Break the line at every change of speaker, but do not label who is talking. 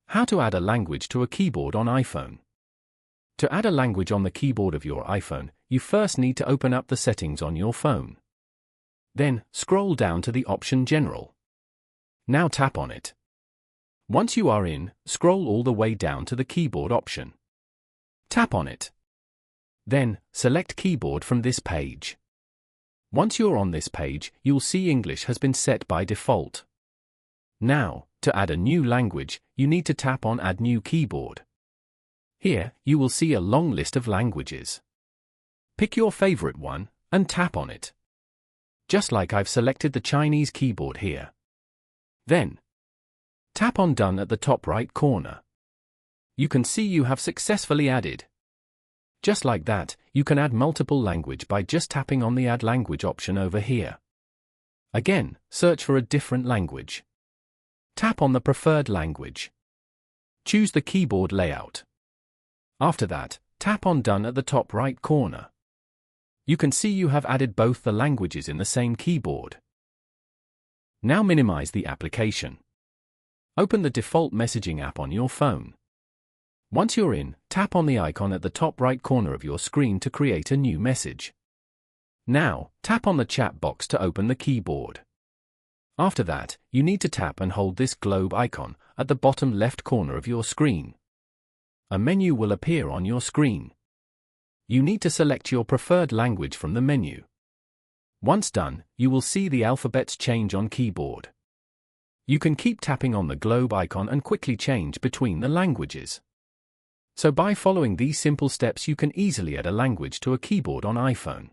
How to add a language to a keyboard on iPhone. To add a language on the keyboard of your iPhone, you first need to open up the settings on your phone. Then, scroll down to the option General. Now tap on it. Once you are in, scroll all the way down to the keyboard option. Tap on it. Then, select keyboard from this page. Once you're on this page, you'll see English has been set by default. Now, to add a new language, you need to tap on Add New Keyboard. Here, you will see a long list of languages. Pick your favorite one, and tap on it. Just like I've selected the Chinese keyboard here. Then, tap on Done at the top right corner. You can see you have successfully added. Just like that, you can add multiple language by just tapping on the Add Language option over here. Again, search for a different language. Tap on the preferred language. Choose the keyboard layout. After that, tap on Done at the top right corner. You can see you have added both the languages in the same keyboard. Now minimize the application. Open the default messaging app on your phone. Once you're in, tap on the icon at the top right corner of your screen to create a new message. Now, tap on the chat box to open the keyboard. After that, you need to tap and hold this globe icon at the bottom left corner of your screen. A menu will appear on your screen. You need to select your preferred language from the menu. Once done, you will see the alphabets change on keyboard. You can keep tapping on the globe icon and quickly change between the languages. So by following these simple steps you can easily add a language to a keyboard on iPhone.